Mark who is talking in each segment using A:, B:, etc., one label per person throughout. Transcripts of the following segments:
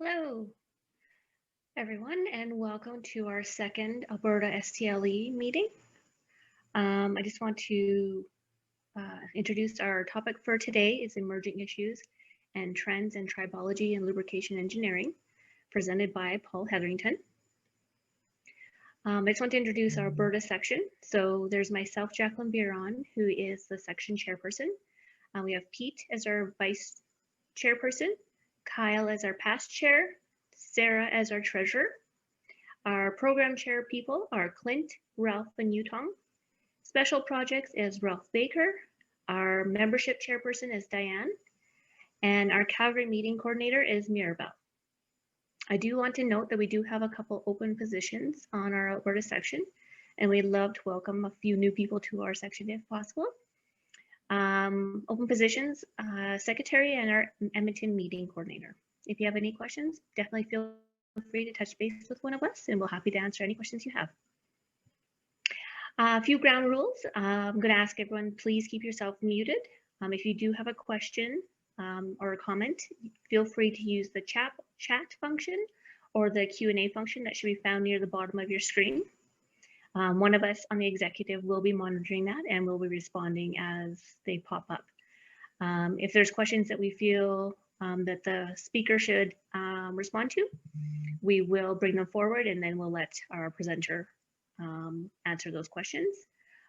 A: Hello, everyone, and welcome to our second Alberta STLE meeting. I just want to introduce our topic for today is emerging issues and trends in tribology and lubrication engineering, presented by Paul Hetherington. I just want to introduce our Alberta section. So there's myself, Jacqueline Biron, who is the section chairperson. We have Pete as our vice chairperson, Kyle as our past chair, Sarah as our treasurer. Our program chair people are Clint, Ralph, and Yutong. Special projects is Ralph Baker. Our membership chairperson is Diane. And our Calgary meeting coordinator is Mirabelle. I do want to note that we do have a couple open positions on our Alberta section, and we'd love to welcome a few new people to our section if possible. Open positions, secretary and our Edmonton meeting coordinator. If you have any questions, definitely feel free to touch base with one of us, and we're happy to answer any questions you have. A few ground rules. I'm going to ask everyone, please keep yourself muted. If you do have a question or a comment, feel free to use the chat function or the Q&A function that should be found near the bottom of your screen. One of us on the executive will be monitoring that and will be responding as they pop up. If there's questions that we feel that the speaker should respond to, we will bring them forward and then we'll let our presenter answer those questions.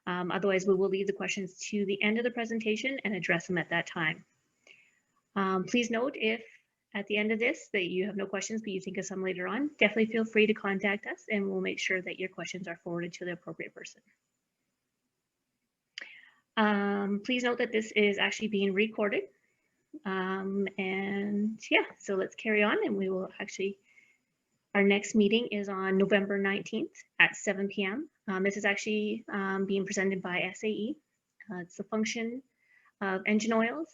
A: Otherwise, we will leave the questions to the end of the presentation and address them at that time. Please note if at the end of this that you have no questions, but you think of some later on, definitely feel free to contact us and we'll make sure that your questions are forwarded to the appropriate person. Please note that this is actually being recorded. And yeah, so let's carry on and we will actually, our next meeting is on November 19th at 7 p.m. This is actually being presented by SAE. It's the function of engine oils,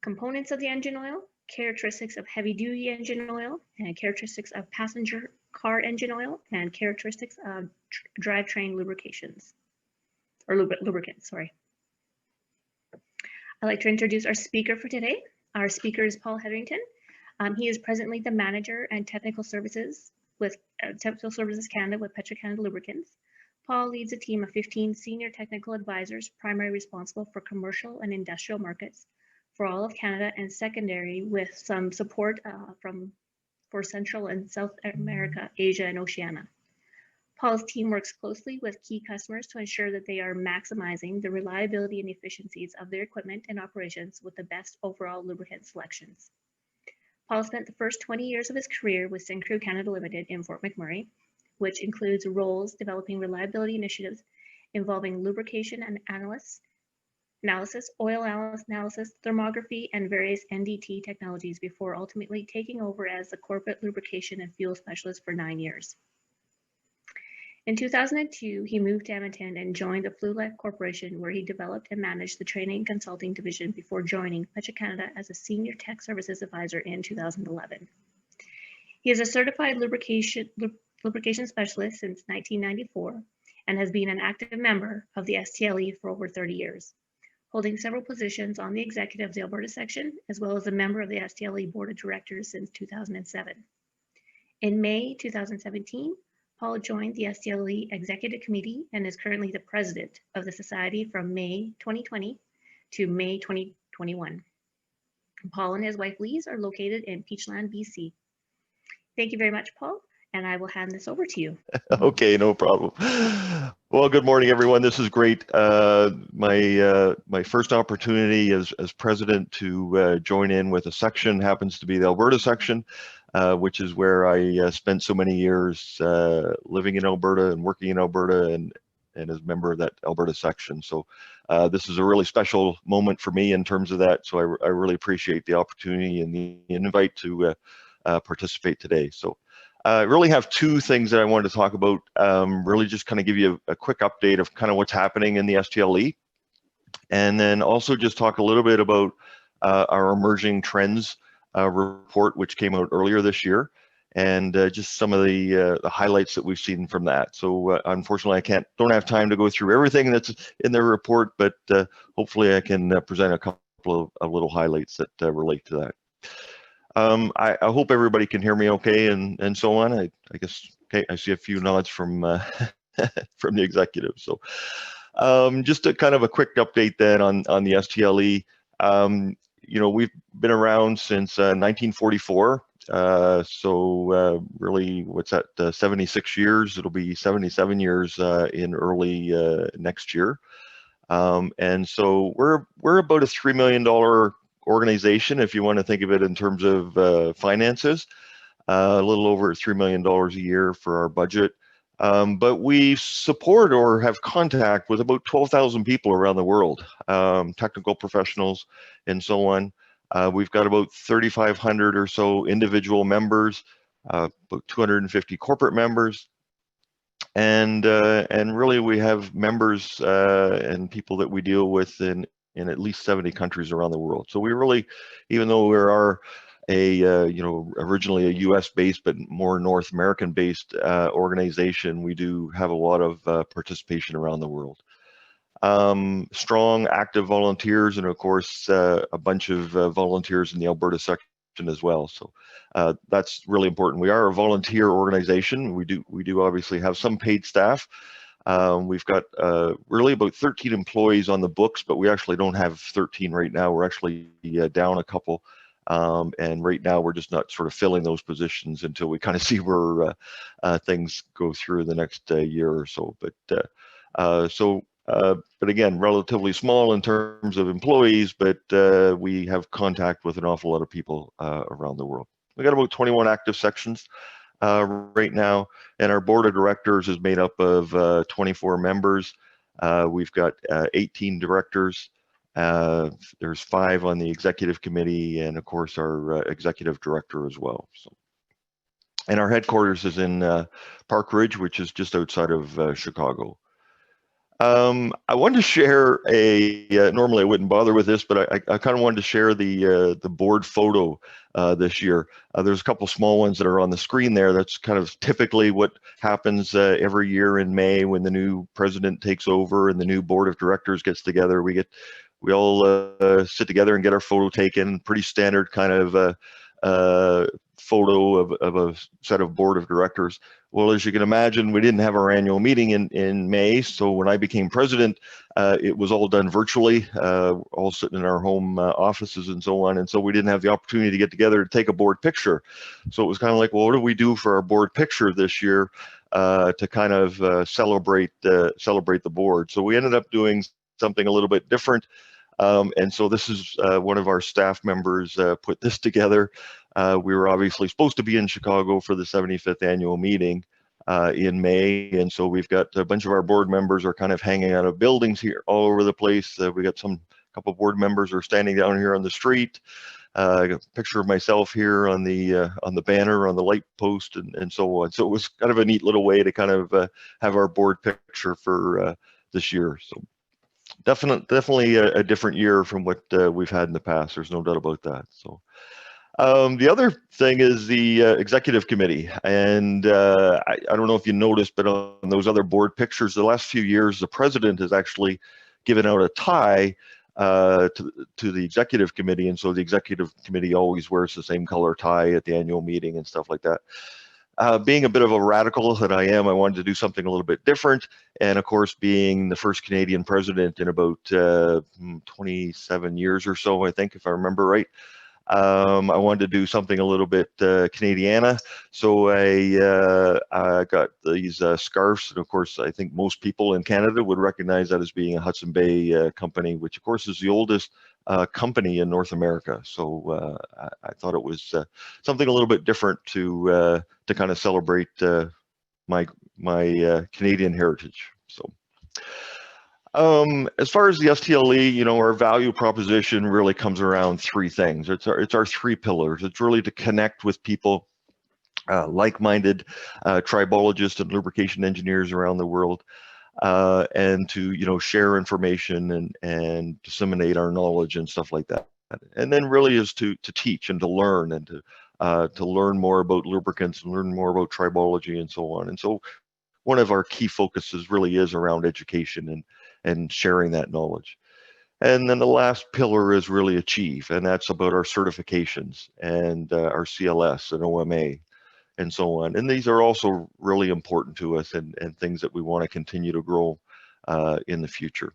A: components of the engine oil, characteristics of heavy duty engine oil, and characteristics of passenger car engine oil, and characteristics of drivetrain lubrications, or lubricants, sorry. I'd like to introduce our speaker for today. Our speaker is Paul Hetherington. He is presently the manager and technical services with Technical Services Canada with Petro-Canada Lubricants. Paul leads a team of 15 senior technical advisors, primarily responsible for commercial and industrial markets for all of Canada and secondary with some support for Central and South America, Asia, and Oceania. Paul's team works closely with key customers to ensure that they are maximizing the reliability and efficiencies of their equipment and operations with the best overall lubricant selections. Paul spent the first 20 years of his career with Syncrude Canada Limited in Fort McMurray, which includes roles developing reliability initiatives involving lubrication and analysis, oil analysis, thermography, and various NDT technologies before ultimately taking over as the corporate lubrication and fuel specialist for 9 years. In 2002, he moved to Edmonton and joined the Flu Life Corporation, where he developed and managed the training and consulting division before joining Petro-Canada as a senior tech services advisor in 2011. He is a certified lubrication specialist since 1994 and has been an active member of the STLE for over 30 years, holding several positions on the executive of the Alberta section, as well as a member of the STLE board of directors since 2007. In May 2017, Paul joined the STLE Executive Committee and is currently the president of the Society from May 2020 to May 2021. Paul and his wife Lise are located in Peachland, BC. Thank you very much, Paul, and I will hand this over to you.
B: Okay, no problem. Well, good morning, everyone. This is great. My first opportunity as president to join in with a section happens to be the Alberta section, which is where I spent so many years living in Alberta and working in Alberta and as a member of that Alberta section. So this is a really special moment for me in terms of that. So I really appreciate the opportunity and the invite to participate today. So I really have two things that I wanted to talk about, really just kind of give you a quick update of kind of what's happening in the STLE, and then also just talk a little bit about our emerging trends report, which came out earlier this year, and just some of the highlights that we've seen from that. So unfortunately, I don't have time to go through everything that's in the report, but hopefully I can present a couple of little highlights that relate to that. I hope everybody can hear me okay and so on. I guess, okay, I see a few nods from from the executive. So just a kind of a quick update then on the STLE. We've been around since 1944. Really, what's that, 76 years? It'll be 77 years in early next year. And so we're about a $3 million organization, if you want to think of it in terms of finances, a little over $3 million a year for our budget. But we support or have contact with about 12,000 people around the world, technical professionals and so on. We've got about 3,500 or so individual members, about 250 corporate members. And really we have members and people that we deal with in at least 70 countries around the world. So we really, even though we are originally a US based but more North American based organization, we do have a lot of participation around the world. Strong active volunteers, and of course a bunch of volunteers in the Alberta section as well. So that's really important. We are a volunteer organization. We do obviously have some paid staff. We've got really about 13 employees on the books, but we actually don't have 13 right now. We're actually down a couple. And right now we're just not sort of filling those positions until we kind of see where things go through the next year or so. But again, relatively small in terms of employees, but we have contact with an awful lot of people around the world. We got about 21 active sections right now, and our board of directors is made up of 24 members. We've got 18 directors. There's 5 on the executive committee, and of course our executive director as well. So, and our headquarters is in Park Ridge, which is just outside of Chicago. I wanted to share normally I wouldn't bother with this, but I kind of wanted to share the board photo this year. There's a couple small ones that are on the screen there. That's kind of typically what happens every year in May when the new president takes over and the new board of directors gets together. We all sit together and get our photo taken. Pretty standard kind of photo of a set of board of directors. Well, as you can imagine, we didn't have our annual meeting in May, so when I became president, it was all done virtually, all sitting in our home offices and so on, and so we didn't have the opportunity to get together to take a board picture. So it was kind of like, well, what do we do for our board picture this year to kind of celebrate the board? So we ended up doing something a little bit different. And so this is one of our staff members put this together. We were obviously supposed to be in Chicago for the 75th annual meeting in May, and so we've got a bunch of our board members are kind of hanging out of buildings here all over the place. We got couple of board members are standing down here on the street. I got a picture of myself here on the banner on the light post and so on. So it was kind of a neat little way to kind of have our board picture for this year. So definitely a different year from what we've had in the past. There's no doubt about that. So the other thing is the executive committee, and I don't know if you noticed, but on those other board pictures, the last few years, the president has actually given out a tie to the executive committee, and so the executive committee always wears the same color tie at the annual meeting and stuff like that. Being a bit of a radical that I am, I wanted to do something a little bit different. And of course, being the first Canadian president in about 27 years or so, I think, if I remember right, I wanted to do something a little bit Canadiana. So I got these scarves. And of course, I think most people in Canada would recognize that as being a Hudson Bay company, which of course is the oldest company in North America. So I thought it was something a little bit different to kind of celebrate my Canadian heritage. So as far as the STLE, our value proposition really comes around 3 things. It's our 3 pillars. It's really to connect with people, like-minded tribologists and lubrication engineers around the world, and to share information and disseminate our knowledge and stuff like that. And then really is to teach and to learn and to learn more about lubricants and learn more about tribology and so on. And so one of our key focuses really is around education and sharing that knowledge. And then the last pillar is really achieve, and that's about our certifications and our CLS and OMA and so on. And these are also really important to us and things that we want to continue to grow in the future.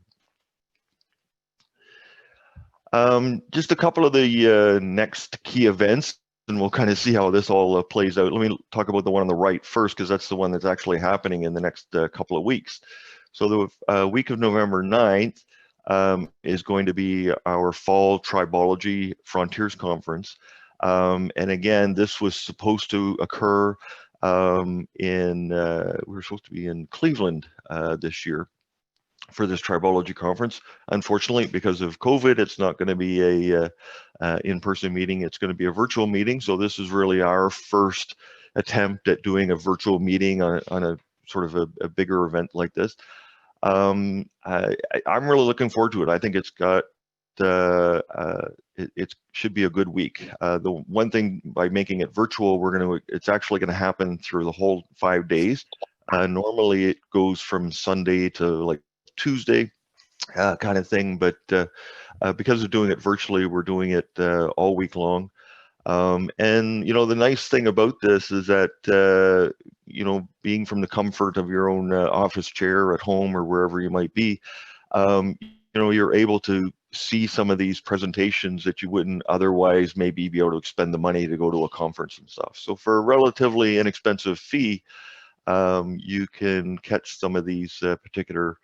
B: Just a couple of the next key events, and we'll kind of see how this all plays out. Let me talk about the one on the right first, because that's the one that's actually happening in the next couple of weeks. So the week of November 9th is going to be our fall Tribology Frontiers Conference. And again, this was supposed to occur we were supposed to be in Cleveland this year for this Tribology conference. Unfortunately, because of COVID, it's not going to be a in-person meeting. It's going to be a virtual meeting. So this is really our first attempt at doing a virtual meeting on a sort of a bigger event like this. I'm really looking forward to it. I think it's got it should be a good week. The one thing, by making it virtual, it's actually going to happen through the whole 5 days. Normally it goes from Sunday to like Tuesday kind of thing, but because of doing it virtually, we're doing it all week long. And you know, the nice thing about this is that you know, being from the comfort of your own office chair at home or wherever you might be, you know, you're able to see some of these presentations that you wouldn't otherwise maybe be able to expend the money to go to a conference and stuff. So for a relatively inexpensive fee, you can catch some of these particular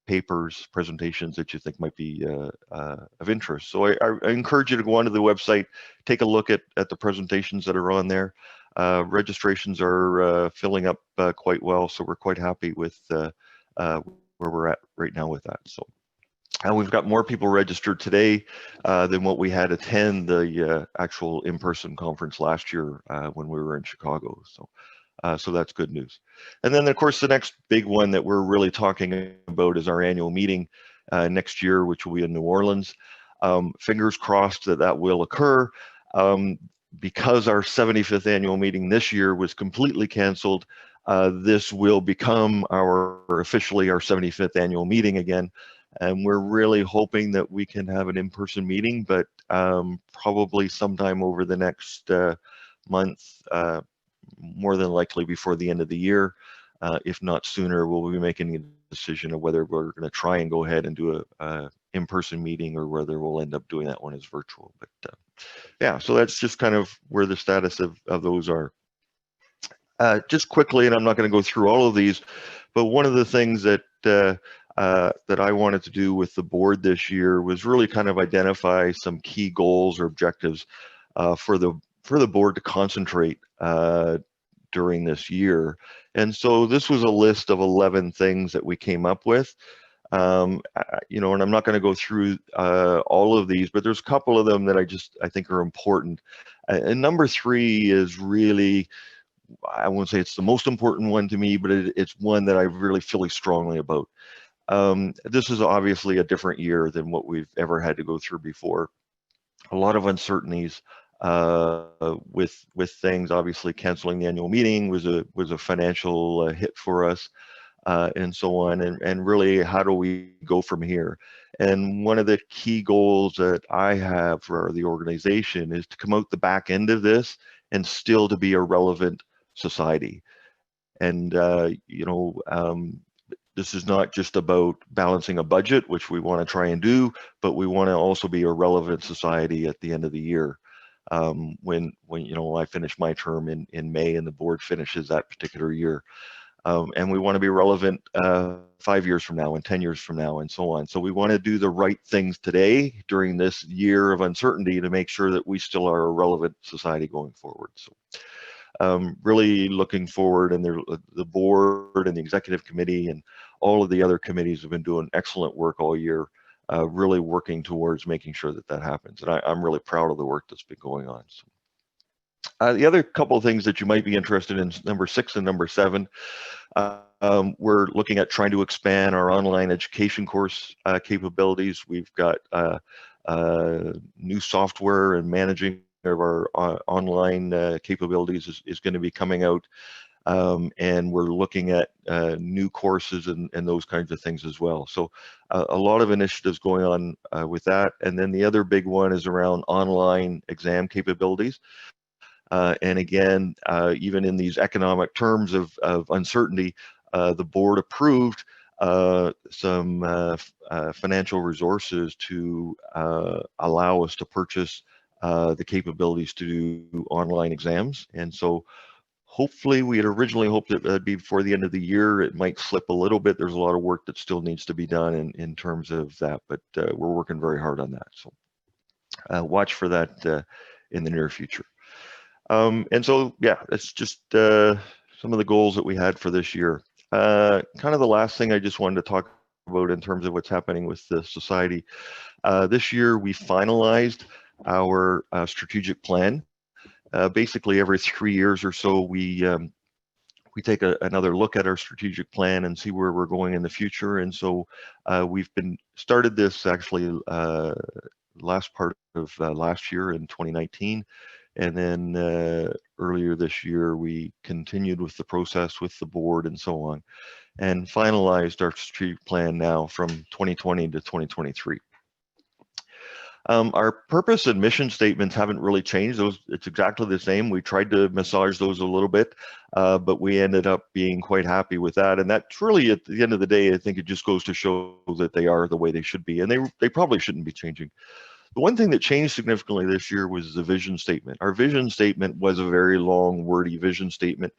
B: papers, presentations that you think might be of interest. So I encourage you to go onto the website, take a look at the presentations that are on there. Registrations are filling up quite well, so we're quite happy with where we're at right now with that. So we've got more people registered today than what we had attend the actual in-person conference last year when we were in Chicago. So that's good news. And then, of course, the next big one that we're really talking about is our annual meeting next year, which will be in New Orleans. Fingers crossed that that will occur. Because our 75th annual meeting this year was completely canceled, this will become officially our 75th annual meeting again. And we're really hoping that we can have an in-person meeting, but probably sometime over the next month, more than likely before the end of the year. If not sooner, we'll be making a decision of whether we're going to try and go ahead and do a in-person meeting or whether we'll end up doing that one as virtual. But yeah, so that's just kind of where the status of those are. Just quickly, and I'm not going to go through all of these, but one of the things that that I wanted to do with the board this year was really kind of identify some key goals or objectives for the board to concentrate during this year. And so this was a list of 11 things that we came up with. You know, and I'm not going to go through all of these, but there's a couple of them that I think are important. And number 3 is really, I won't say it's the most important one to me, but it's one that I really feel strongly about. This is obviously a different year than what we've ever had to go through before. A lot of uncertainties with things. Obviously, canceling the annual meeting was a financial hit for us, and so on. And really, how do we go from here? And one of the key goals that I have for the organization is to come out the back end of this and still to be a relevant society. And you know, this is not just about balancing a budget, which we want to try and do, but we want to also be a relevant society at the end of the year. When you know, I finish my term in May and the board finishes that particular year. And we want to be relevant 5 years from now and 10 years from now and so on. So we want to do the right things today during this year of uncertainty to make sure that we still are a relevant society going forward. So really looking forward, and the board and the executive committee and all of the other committees have been doing excellent work all year, really working towards making sure that that happens. And I'm really proud of the work that's been going on. So, the other couple of things that you might be interested in, number 6 and number 7, we're looking at trying to expand our online education course capabilities. We've got new software and managing of our online capabilities is going to be coming out. and we're looking at new courses and those kinds of things as well. So a lot of initiatives going on with that. And then the other big one is around online exam capabilities. And again, even in these economic terms of uncertainty, the board approved some financial resources to allow us to purchase the capabilities to do online exams. And so hopefully, we had originally hoped that that'd be before the end of the year. It might slip a little bit. There's a lot of work that still needs to be done in terms of that, but we're working very hard on that. So watch for that in the near future. And so, yeah, that's just some of the goals that we had for this year. Kind of the last thing I just wanted to talk about in terms of what's happening with the society. This year, we finalized our strategic plan. Basically, every 3 years or so, we take another look at our strategic plan and see where we're going in the future. And so we've started this actually last part of last year in 2019. And then earlier this year, we continued with the process with the board and so on, and finalized our strategic plan now from 2020 to 2023. Our purpose and mission statements haven't really changed. It's exactly the same. We tried to massage those a little bit, but we ended up being quite happy with that. And that's really, at the end of the day, I think it just goes to show that they are the way they should be, and they probably shouldn't be changing. The one thing that changed significantly this year was the vision statement. Our vision statement was a very long, wordy vision statement.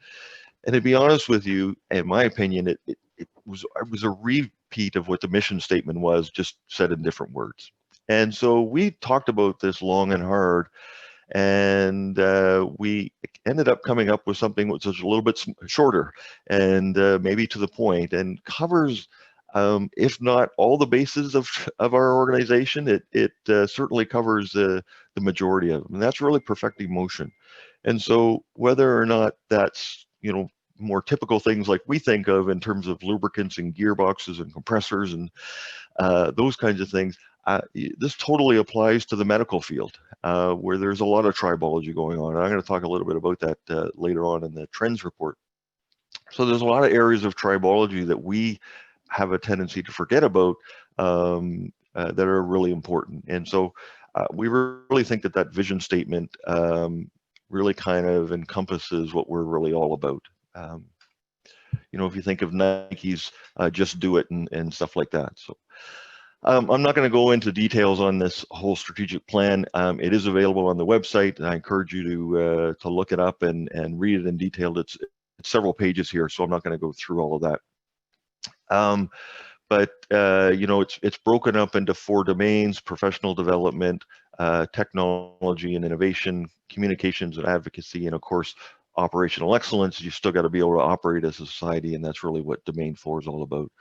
B: And to be honest with you, in my opinion, it was a repeat of what the mission statement was, just said in different words. And so we talked about this long and hard, and we ended up coming up with something which is a little bit shorter and maybe to the point, and covers, if not all the bases of our organization, it certainly covers the majority of them, and that's really perfecting motion. And so whether or not that's, more typical things like we think of in terms of lubricants and gearboxes and compressors and those kinds of things, this totally applies to the medical field, where there's a lot of tribology going on. And I'm going to talk a little bit about that later on in the trends report. So there's a lot of areas of tribology that we have a tendency to forget about that are really important. And so we really think that vision statement really kind of encompasses what we're really all about. If you think of Nike's just do it and stuff like that. So I'm not going to go into details on this whole strategic plan. It is available on the website, and I encourage you to look it up and read it in detail. It's several pages here, so I'm not going to go through all of that. But it's broken up into 4 domains: professional development, technology and innovation, communications and advocacy, and of course, operational excellence. You've still got to be able to operate as a society, and that's really what domain 4 is all about.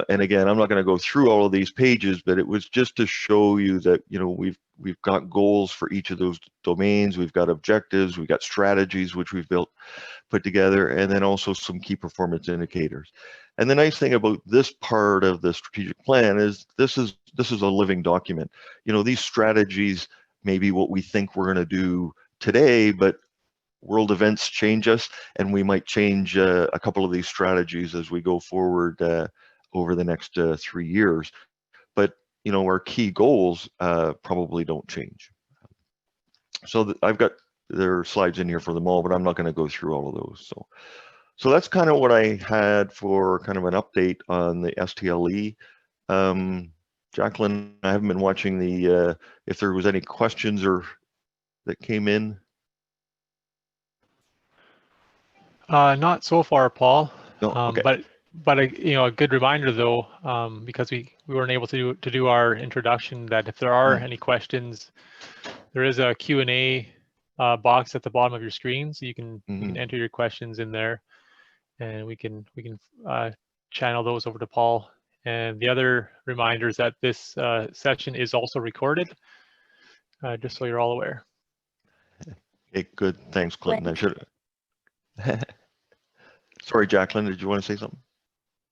B: And again, I'm not going to go through all of these pages, but it was just to show you that we've got goals for each of those domains. We've got objectives, we've got strategies which we've put together, and then also some key performance indicators. And the nice thing about this part of the strategic plan is this is a living document. These strategies may be what we think we're going to do today, but world events change us, and we might change a couple of these strategies as we go forward over the next 3 years. But our key goals probably don't change. So I've got their slides in here for them all, but I'm not going to go through all of those. So that's kind of what I had for kind of an update on the STLE. Jacqueline, I haven't been watching if there was any questions that came in.
C: Not so far, Paul.
B: No, okay.
C: But a good reminder though, because we weren't able to do our introduction, that if there are any questions, there is a Q&A box at the bottom of your screen, so you can enter your questions in there, and we can channel those over to Paul. And the other reminder is that this session is also recorded, just so you're all aware.
B: Okay, good. Thanks, Clinton. I should. Sorry, Jacqueline, did you want to say something?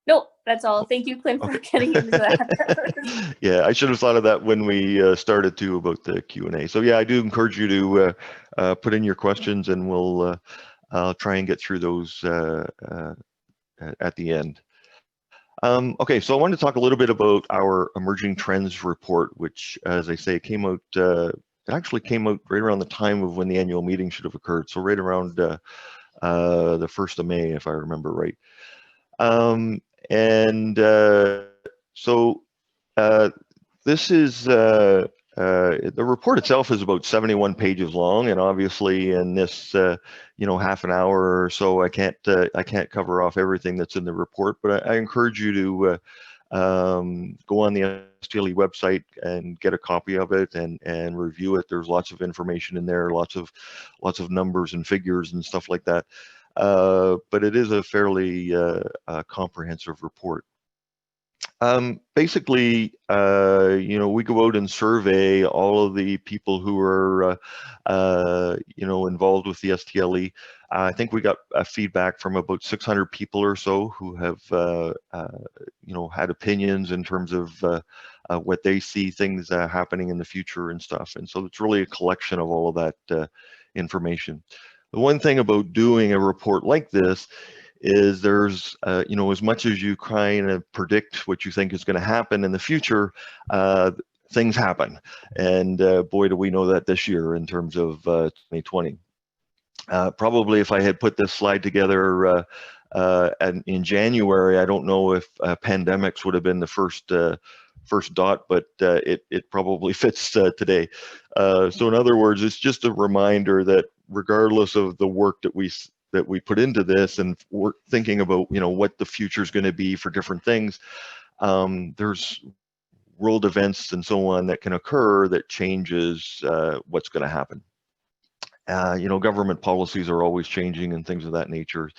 D: Nope, that's all. Thank you, Clint, for getting into that.
B: Yeah, I should have thought of that when we started too about the Q&A. So yeah, I do encourage you to put in your questions, and we'll I'll try and get through those at the end. Okay, so I wanted to talk a little bit about our emerging trends report, which, as I say, came out. It actually came out right around the time of when the annual meeting should have occurred. So right around the 1st of May, if I remember right. This is the report itself is about 71 pages long, and obviously in this half an hour or so, I can't cover off everything that's in the report, but I encourage you to go on the STLE website and get a copy of it and review it. There's lots of information in there, lots of numbers and figures and stuff like that. But it is a fairly comprehensive report. Basically, we go out and survey all of the people who are, involved with the STLE. I think we got feedback from about 600 people or so who have, had opinions in terms of what they see things happening in the future and stuff. And so it's really a collection of all of that information. The one thing about doing a report like this is there's, as much as you kind of predict what you think is going to happen in the future, things happen. And boy, do we know that this year in terms of 2020. Probably if I had put this slide together in January, I don't know if pandemics would have been the first dot, but it probably fits today. So in other words, it's just a reminder that regardless of the work that we put into this, and we're thinking about what the future is going to be for different things, there's world events and so on that can occur that changes what's going to happen. Government policies are always changing and things of that nature,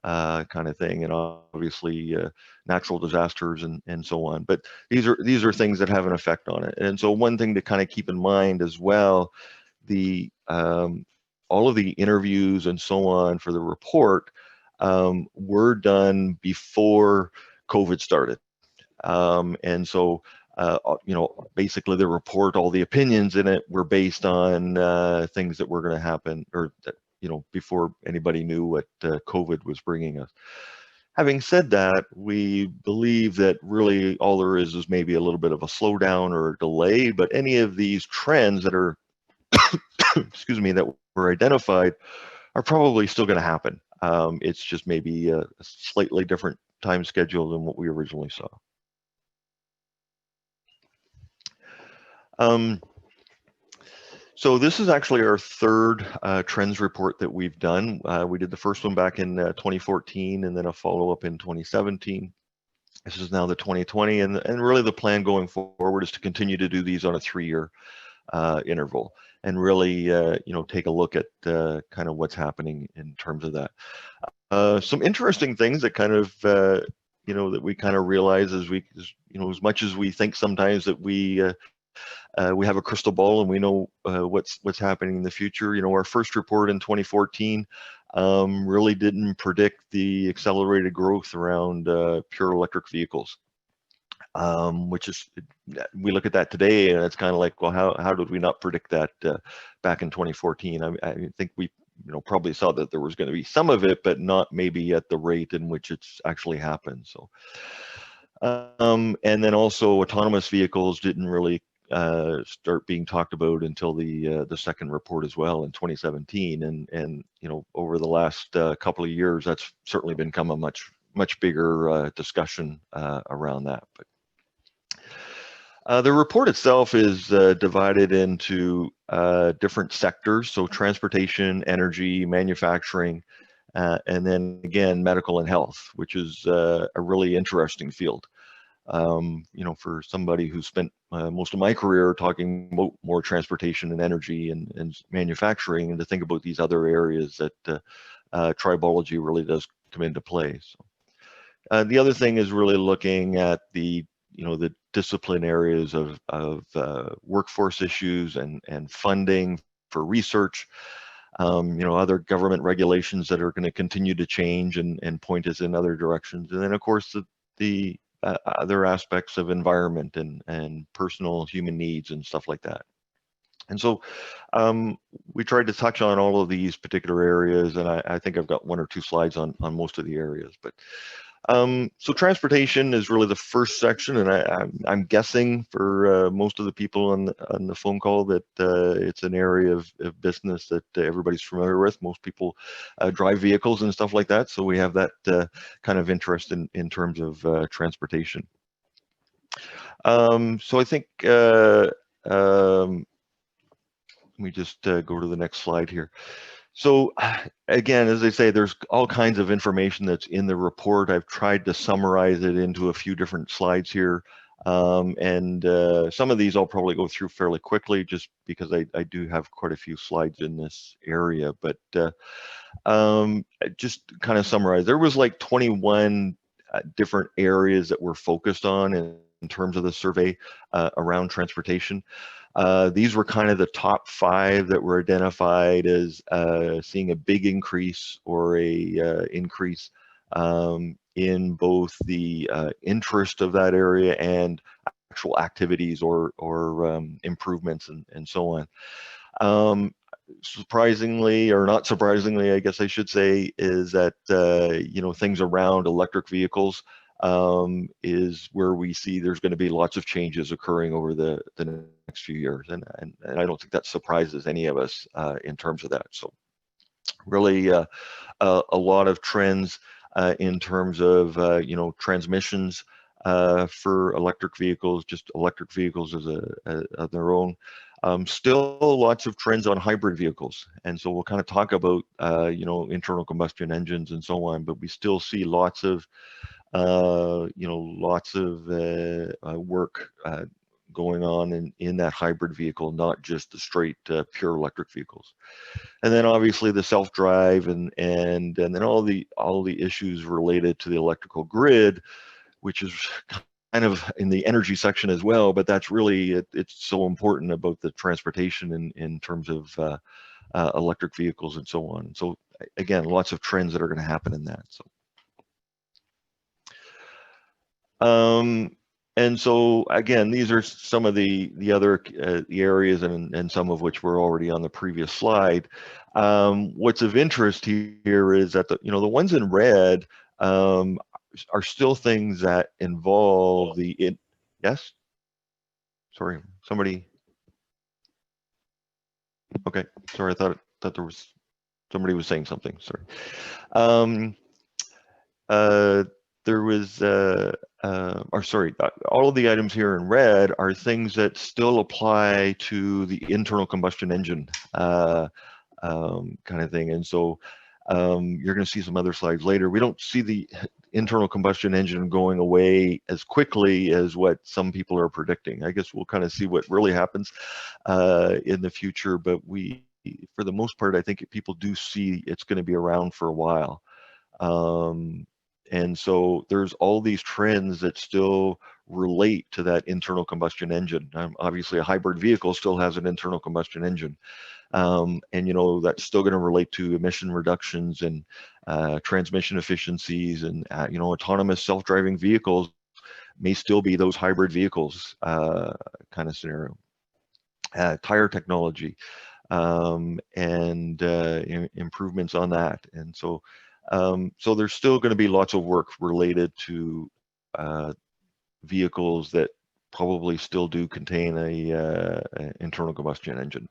B: kind of thing, and obviously natural disasters and so on. But these are things that have an effect on it. And so one thing to kind of keep in mind as well, all of the interviews and so on for the report were done before COVID started. And so, basically the report, all the opinions in it were based on things that were going to happen, or that, before anybody knew what COVID was bringing us. Having said that, we believe that really all there is maybe a little bit of a slowdown or a delay, but any of these trends that are, excuse me, that were identified are probably still going to happen. It's just maybe a slightly different time schedule than what we originally saw. So this is actually our third trends report that we've done. We did the first one back in 2014 and then a follow-up in 2017. This is now the 2020, and really the plan going forward is to continue to do these on a 3-year interval, and really take a look at kind of what's happening in terms of that. Some interesting things that kind of that we kind of realize as as much as we think sometimes that we have a crystal ball and we know what's happening in the future. Our first report in 2014 really didn't predict the accelerated growth around pure electric vehicles, which is, we look at that today and it's kind of like, well, how did we not predict that back in 2014? I think we probably saw that there was going to be some of it, but not maybe at the rate in which it's actually happened. So, and then also autonomous vehicles didn't really start being talked about until the second report as well in 2017, and over the last couple of years, that's certainly become a much bigger discussion around that. But the report itself is divided into different sectors, so transportation, energy, manufacturing, and then again medical and health, which is a really interesting field. For somebody who spent most of my career talking about more transportation and energy and manufacturing, and to think about these other areas that tribology really does come into play. So, the other thing is really looking at the discipline areas of workforce issues and funding for research. Other government regulations that are going to continue to change and point us in other directions, and then of course the other aspects of environment and personal human needs and stuff like that. And so we tried to touch on all of these particular areas, and I think I've got 1 or 2 slides on most of the areas. But so transportation is really the first section, and I'm guessing for most of the people on the phone call that it's an area of business that everybody's familiar with. Most people drive vehicles and stuff like that, so we have that kind of interest in terms of transportation. So I think let me just go to the next slide here. So again, as I say, there's all kinds of information that's in the report. I've tried to summarize it into a few different slides here. And some of these I'll probably go through fairly quickly just because I do have quite a few slides in this area. But just kind of summarize, there was like 21 different areas that we're focused on in terms of the survey around transportation. These were kind of the top 5 that were identified as seeing a big increase or a increase in both the interest of that area and actual activities or improvements and so on. Surprisingly, or not surprisingly, I guess I should say, is that you know, things around electric vehicles is where we see there's going to be lots of changes occurring over the next few years, and I don't think that surprises any of us in terms of that. So really a lot of trends in terms of you know, transmissions for electric vehicles, just electric vehicles as of their own. Still lots of trends on hybrid vehicles, and so we'll kind of talk about you know, internal combustion engines and so on, but we still see lots of you know, lots of work going on in that hybrid vehicle, not just the straight pure electric vehicles. And then obviously the self-drive and then all the issues related to the electrical grid, which is kind of in the energy section as well, but that's really it's so important about the transportation in terms of electric vehicles and so on. And so again, lots of trends that are going to happen in that. So and so again, these are some of the other the areas and some of which were already on the previous slide. What's of interest here is that you know, the ones in red are still things that involve yes? Sorry, somebody. Okay, sorry, I thought there was somebody was saying something. Sorry. There was, or sorry, all of the items here in red are things that still apply to the internal combustion engine kind of thing. And so you're going to see some other slides later. We don't see the internal combustion engine going away as quickly as what some people are predicting. I guess we'll kind of see what really happens in the future, but for the most part, I think people do see it's going to be around for a while. And so there's all these trends that still relate to that internal combustion engine. Obviously, a hybrid vehicle still has an internal combustion engine. And, you know, that's still going to relate to emission reductions and transmission efficiencies and, you know, autonomous self-driving vehicles may still be those hybrid vehicles kind of scenario. Tire technology and improvements on that. And so so there's still going to be lots of work related to vehicles that probably still do contain an internal combustion engine.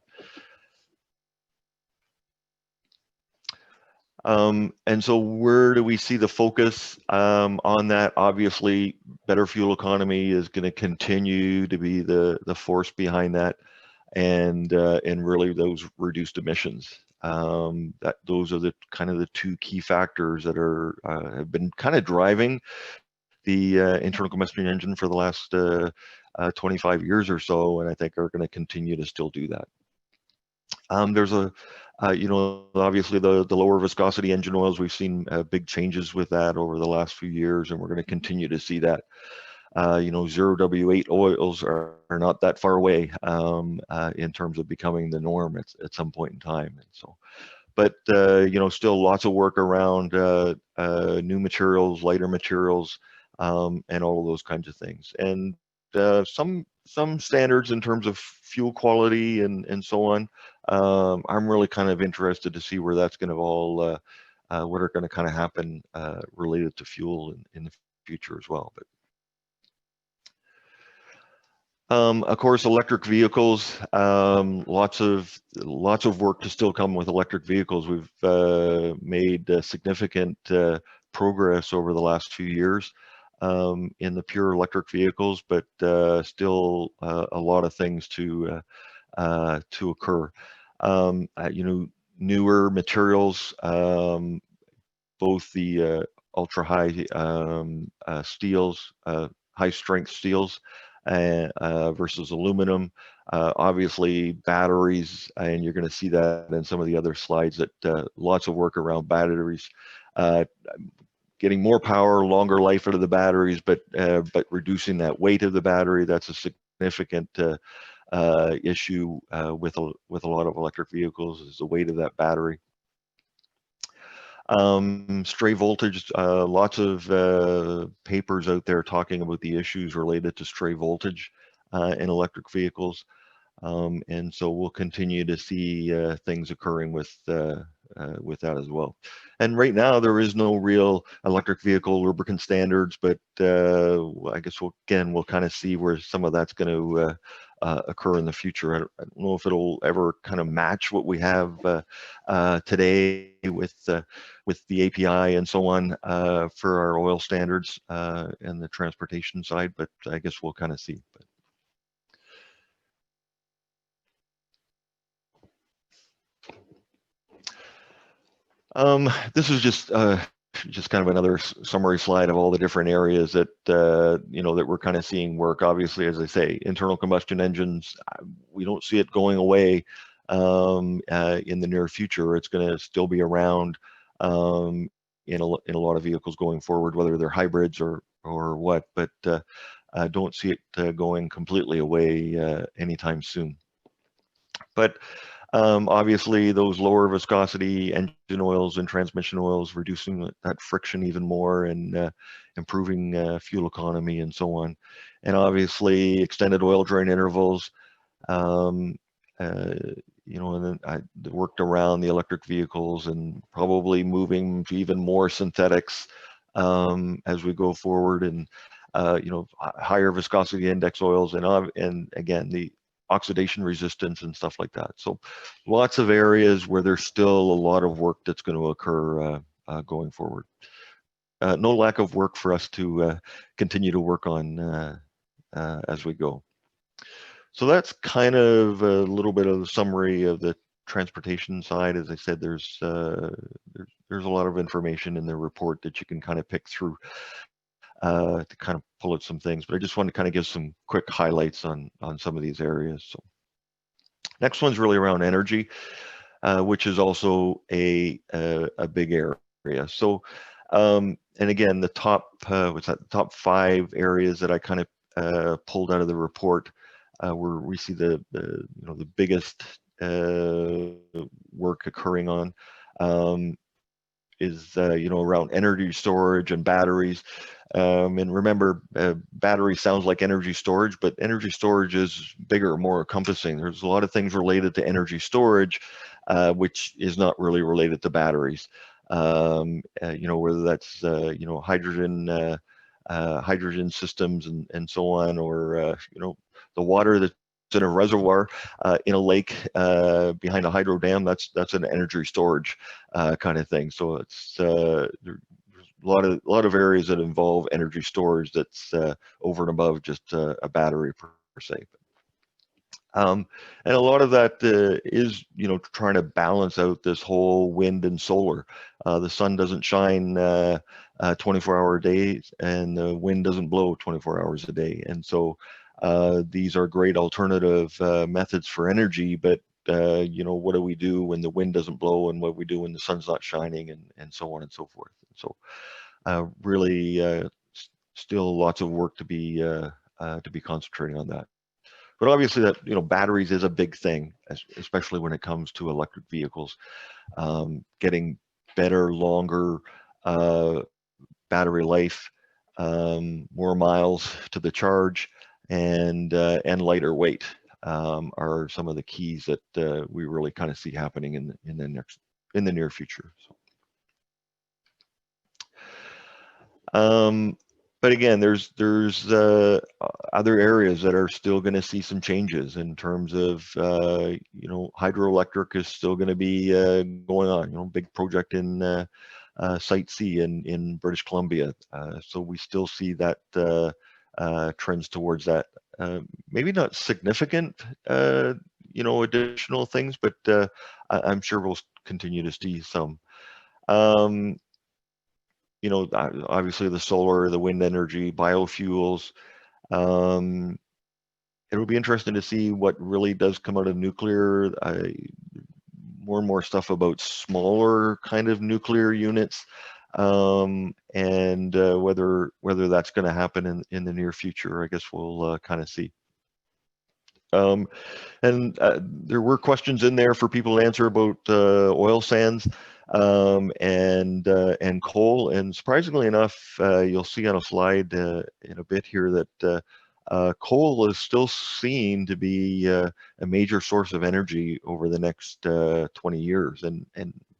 B: And so where do we see the focus on that? Obviously, better fuel economy is going to continue to be the force behind that, and really those reduced emissions. Those are the kind of the 2 key factors that are have been kind of driving the internal combustion engine for the last 25 years or so, and I think are going to continue to still do that. There's you know, obviously the lower viscosity engine oils, we've seen big changes with that over the last few years, and we're going to continue to see that. You know, 0W8 oils are not that far away in terms of becoming the norm at some point in time. And so, but you know, still lots of work around new materials, lighter materials, and all of those kinds of things. And some some standards in terms of fuel quality and so on. I'm really kind of interested to see where that's going to all, what are going to kind of happen related to fuel in the future as well. But of course, electric vehicles, lots of work to still come with electric vehicles. We've made significant progress over the last few years in the pure electric vehicles, but still a lot of things to occur. You know, newer materials, both the ultra high steels, high strength steels, versus aluminum. Obviously batteries, and you're going to see that in some of the other slides, that lots of work around batteries, getting more power, longer life out of the batteries, but reducing that weight of the battery. That's a significant issue with a lot of electric vehicles, is the weight of that battery. Stray voltage, lots of papers out there talking about the issues related to stray voltage in electric vehicles. And so we'll continue to see things occurring with that as well. And right now there is no real electric vehicle lubricant standards, but I guess we'll kind of see where some of that's going to occur in the future. I don't know if it'll ever kind of match what we have today with the API and so on for our oil standards and the transportation side, but I guess we'll kind of see. This is just kind of another summary slide of all the different areas that you know, that we're kind of seeing work. Obviously, as I say, internal combustion engines, we don't see it going away in the near future. It's going to still be around in a lot of vehicles going forward, whether they're hybrids or what. But I don't see it going completely away anytime soon. But obviously, those lower viscosity engine oils and transmission oils, reducing that friction even more and improving fuel economy and so on. And obviously, extended oil drain intervals, you know, and then I worked around the electric vehicles and probably moving to even more synthetics as we go forward, and you know, higher viscosity index oils, and again, the oxidation resistance and stuff like that. So lots of areas where there's still a lot of work that's going to occur going forward. No lack of work for us to continue to work on as we go. So that's kind of a little bit of a summary of the transportation side. As I said, there's a lot of information in the report that you can kind of pick through to kind of pull out some things, but I just want to kind of give some quick highlights on some of these areas. So next one's really around energy, which is also a big area. So and again, the top top 5 areas that I kind of pulled out of the report, where we see the you know, the biggest work occurring on is you know, around energy storage and batteries. And remember, battery sounds like energy storage, but energy storage is bigger, more encompassing. There's a lot of things related to energy storage, which is not really related to batteries. You know, whether that's you know, hydrogen systems and so on, or you know, the water that's in a reservoir in a lake behind a hydro dam, that's an energy storage kind of thing. So it's a lot of areas that involve energy storage that's over and above just a battery per se. And a lot of that is, you know, trying to balance out this whole wind and solar. The sun doesn't shine 24-hour days, and the wind doesn't blow 24 hours a day. And so these are great alternative methods for energy, but you know, what do we do when the wind doesn't blow, and what do we do when the sun's not shining, and so on and so forth. And so really still lots of work to be concentrating on that. But obviously, that, you know, batteries is a big thing, especially when it comes to electric vehicles. Getting better, longer battery life, more miles to the charge, and lighter weight are some of the keys that we really kind of see happening in the near future. But again, there's other areas that are still going to see some changes in terms of hydroelectric is still going to be going on. Big project in Site C in British Columbia. So we still see that trends towards that. Maybe not significant, additional things, but I'm sure we'll continue to see some. Obviously the solar, the wind energy, biofuels. It'll be interesting to see what really does come out of nuclear. More and more stuff about smaller kind of nuclear units, and whether that's going to happen in the near future. I guess we'll kind of see. And there were questions in there for people to answer about oil sands and coal. And surprisingly enough, you'll see on a slide in a bit here that coal is still seen to be a major source of energy over the next 20 years, and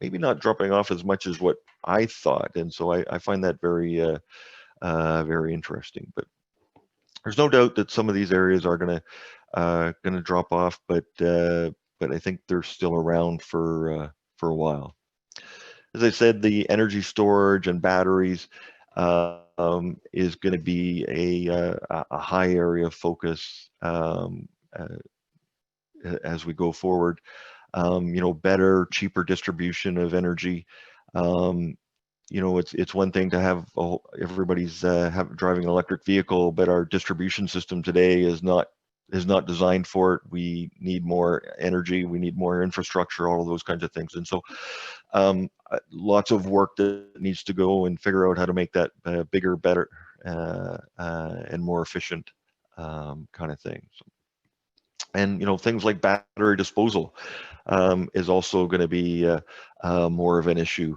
B: maybe not dropping off as much as what I thought. And so I find that very very interesting. But there's no doubt that some of these areas are going to drop off, but I think they're still around for a while. As I said, the energy storage and batteries is going to be a high area of focus as we go forward. Better, cheaper distribution of energy. It's one thing to have everybody's driving an electric vehicle, but our distribution system today is not designed for it. We need more energy, we need more infrastructure, all of those kinds of things. And so lots of work that needs to go and figure out how to make that bigger, better, and more efficient kind of thing. So, and things like battery disposal is also going to be more of an issue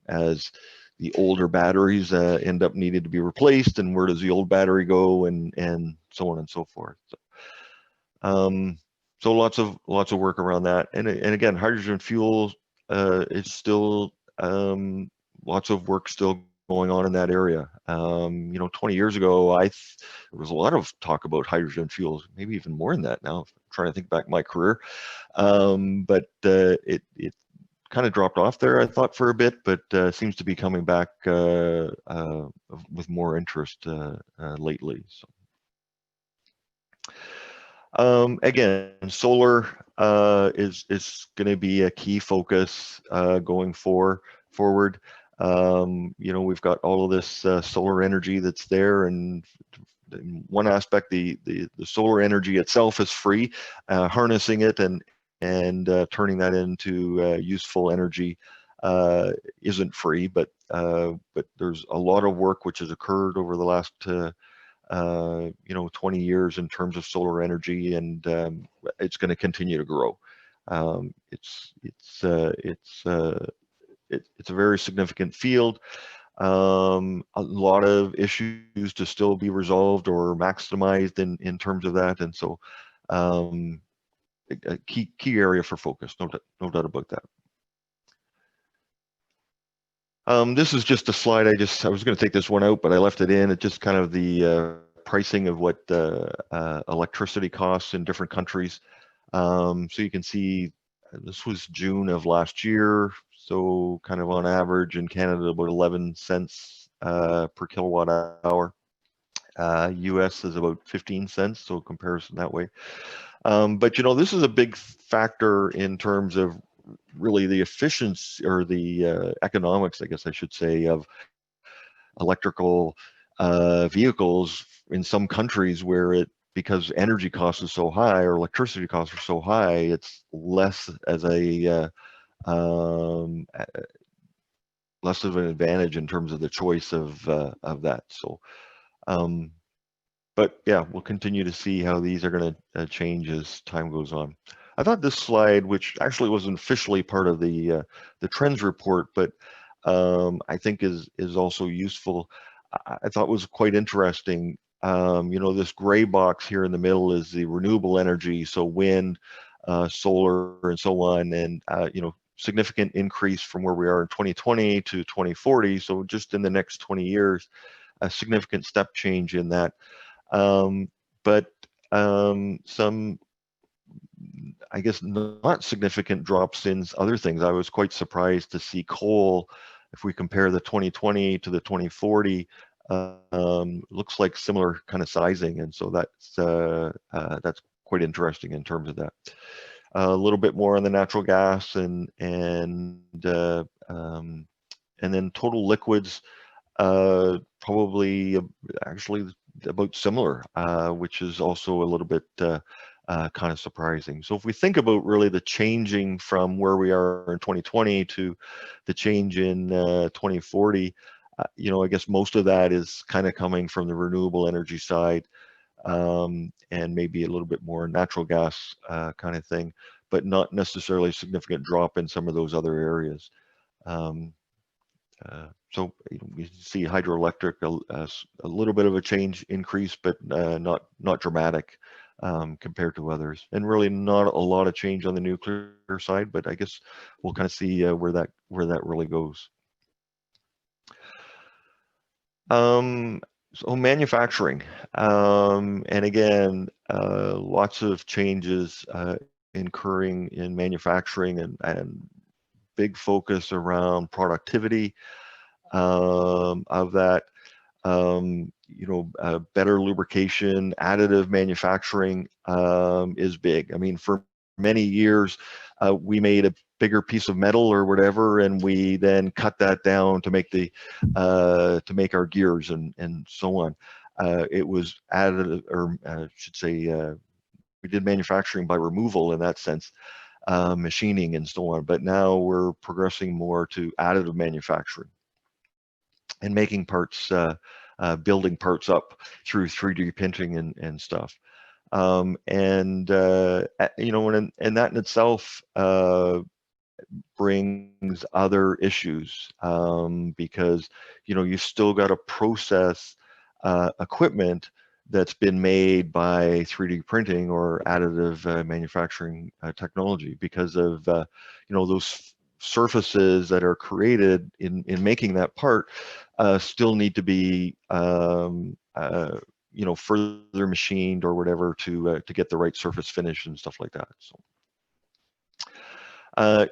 B: as the older batteries end up needing to be replaced, and where does the old battery go, and so on and so forth. So lots of work around that, and again, hydrogen fuel is still lots of work still going on in that area. 20 years ago, there was a lot of talk about hydrogen fuels, maybe even more than that now. I'm trying to think back my career, but it kind of dropped off there, I thought, for a bit, but seems to be coming back with more interest lately. So. Again, solar is going to be a key focus going forward. We've got all of this solar energy that's there, and in one aspect, the solar energy itself is free. Harnessing it and turning that into useful energy isn't free, but there's a lot of work which has occurred over the last 20 years in terms of solar energy, and it's going to continue to grow. It's a very significant field. A lot of issues to still be resolved or maximized in terms of that, and so a key area for focus, no doubt about that. This is just a slide. I was going to take this one out, but I left it in. It's just kind of the pricing of what electricity costs in different countries. So you can see this was June of last year. So kind of on average in Canada, about 11 cents per kilowatt hour. US is about 15 cents, so comparison that way. But this is a big factor in terms of really the efficiency or the economics, I guess I should say, of electrical vehicles in some countries where because energy cost is so high or electricity costs are so high, it's less as a less of an advantage in terms of the choice of that. So, but yeah, we'll continue to see how these are going to change as time goes on. I thought this slide, which actually wasn't officially part of the trends report, but I think is also useful. I thought was quite interesting. You know, this gray box here in the middle is the renewable energy, so wind, solar, and so on, and you know, significant increase from where we are in 2020 to 2040. So just in the next 20 years, a significant step change in that. But some, I guess, not significant drops in other things. I was quite surprised to see coal, if we compare the 2020 to the 2040, looks like similar kind of sizing, and so that's quite interesting in terms of that. A little bit more on the natural gas and then total liquids, probably actually about similar, which is also a little bit kind of surprising. So if we think about really the changing from where we are in 2020 to the change in 2040, you know, I guess most of that is kind of coming from the renewable energy side, and maybe a little bit more natural gas kind of thing, but not necessarily a significant drop in some of those other areas. So we see hydroelectric, a little bit of a change increase, but not dramatic compared to others, and really not a lot of change on the nuclear side. But I guess we'll kind of see where that really goes. So manufacturing, and again, lots of changes occurring in manufacturing, and big focus around productivity of that. You know, better lubrication, additive manufacturing is big. I mean, for many years, we made a bigger piece of metal or whatever, and we then cut that down to make the to make our gears and so on. It was additive, or I should say, we did manufacturing by removal in that sense, machining and so on. But now we're progressing more to additive manufacturing and making parts, building parts up through 3D printing and stuff. You know, and that in itself brings other issues, because, you know, you still got to process equipment that's been made by 3D printing or additive manufacturing technology, because of you know, those surfaces that are created in making that part still need to be you know, further machined or whatever to get the right surface finish and stuff like that. So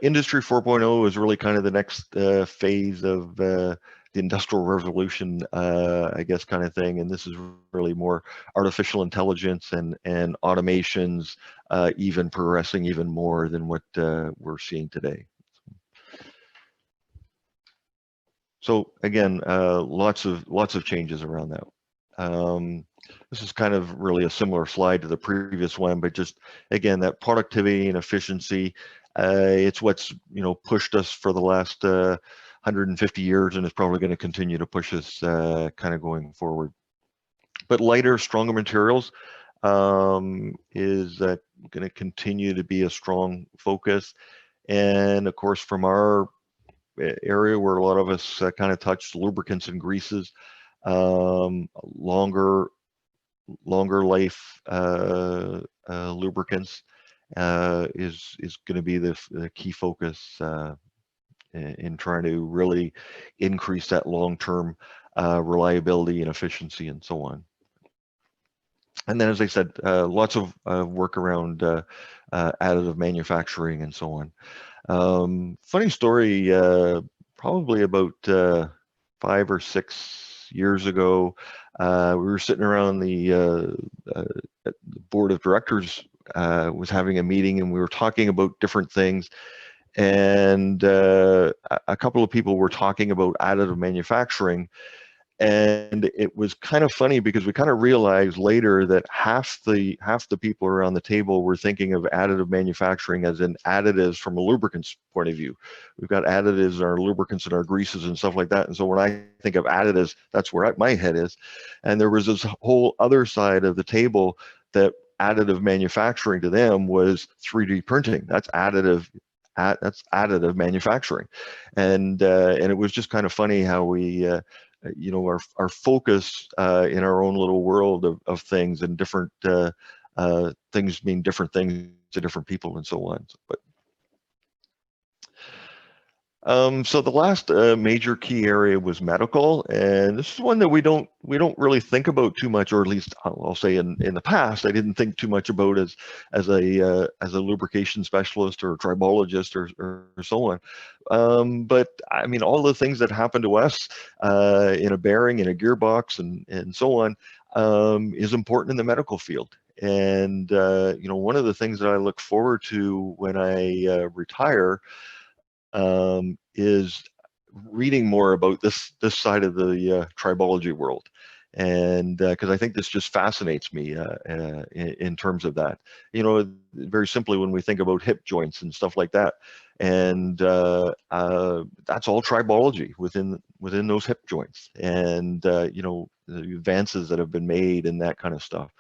B: Industry 4.0 is really kind of the next phase of the industrial revolution, I guess, kind of thing. And this is really more artificial intelligence and automations, even progressing even more than what we're seeing today. So again, lots of changes around that. This is kind of really a similar slide to the previous one, but just again, that productivity and efficiency, it's what's, you know, pushed us for the last 150 years, and it's probably going to continue to push us kind of going forward. But lighter, stronger materials is going to continue to be a strong focus. And of course, from our area where a lot of us kind of touched, lubricants and greases, longer life lubricants is going to be the key focus in trying to really increase that long-term reliability and efficiency and so on. And then, as I said, lots of work around additive manufacturing and so on. Funny story, probably about 5 or 6 years ago, we were sitting around the board of directors was having a meeting, and we were talking about different things. And a couple of people were talking about additive manufacturing, and it was kind of funny because we kind of realized later that half the people around the table were thinking of additive manufacturing as in additives from a lubricants point of view. We've got additives in our lubricants and our greases and stuff like that. And so when I think of additives, that's where my head is. And there was this whole other side of the table that additive manufacturing to them was 3D printing. That's additive manufacturing. And it was just kind of funny how we you know, our focus in our own little world of things, and different things mean different things to different people and so on. But so the last major key area was medical, and this is one that we don't really think about too much, or at least I'll say in the past I didn't think too much about as a lubrication specialist or a tribologist or so on. But I mean, all the things that happen to us in a bearing, in a gearbox, and so on is important in the medical field. And you know, one of the things that I look forward to when I retire is reading more about this side of the tribology world, and because I think this just fascinates me in terms of that. You know, very simply, when we think about hip joints and stuff like that, and that's all tribology within those hip joints, and you know, the advances that have been made and that kind of stuff.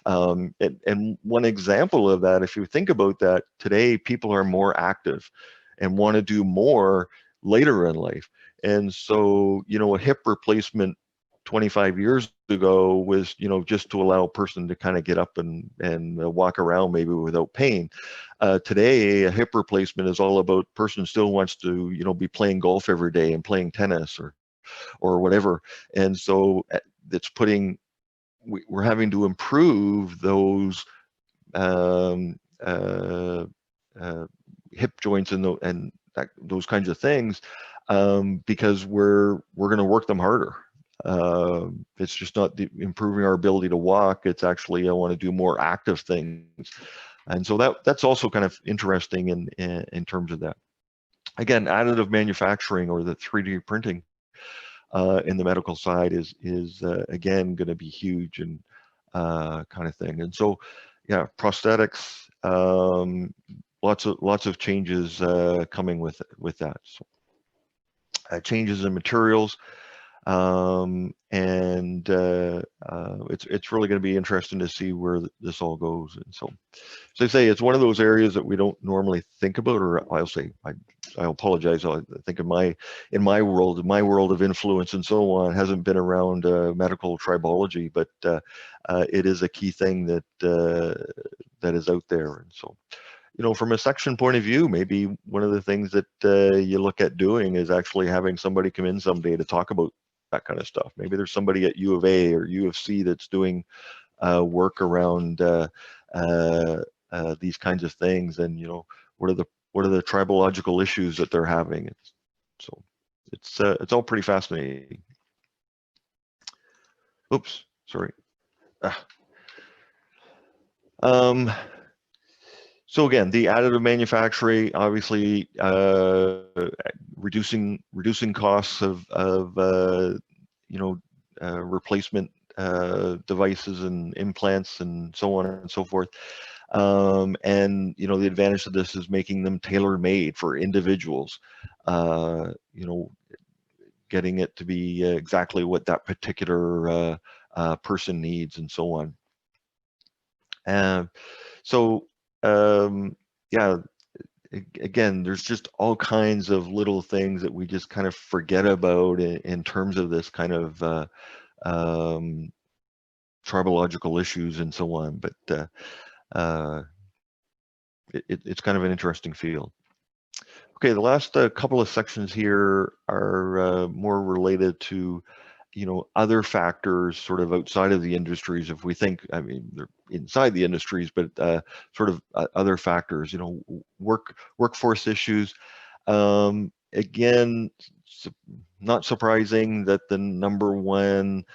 B: And one example of that, if you think about that, today people are more active and want to do more later in life. And so, you know, a hip replacement 25 years ago was, you know, just to allow a person to kind of get up and walk around maybe without pain. Today, a hip replacement is all about person still wants to, you know, be playing golf every day and playing tennis or whatever. And so it's putting, we're having to improve those hip joints and those kinds of things, because we're going to work them harder. It's just not improving our ability to walk. It's actually, I want to do more active things. And so that's also kind of interesting in terms of that. Again, additive manufacturing, or the 3D printing in the medical side is again going to be huge, and kind of thing. And so, yeah, prosthetics, lots of changes coming with that. So, changes in materials, and it's really going to be interesting to see where this all goes. And so, as I say, it's one of those areas that we don't normally think about, or I'll say, I apologize. I think in my world of influence and so on, hasn't been around medical tribology, but it is a key thing that is out there. And so, you know, from a section point of view, maybe one of the things that you look at doing is actually having somebody come in someday to talk about that kind of stuff. Maybe there's somebody at U of A or U of C that's doing work around these kinds of things, and you know, what are the tribological issues that they're having. So it's all pretty fascinating. Oops, sorry. So again, the additive manufacturing, obviously, reducing costs of you know, replacement devices and implants and so on and so forth. And you know, the advantage of this is making them tailor-made for individuals. You know, getting it to be exactly what that particular person needs and so on. So yeah, again, there's just all kinds of little things that we just kind of forget about in terms of this kind of tribological issues and so on. But it's kind of an interesting field. Okay, the last couple of sections here are more related to, you know, other factors sort of outside of the industries. If we think, I mean, they're inside the industries, but sort of other factors, you know, workforce issues. Again, not surprising that the number one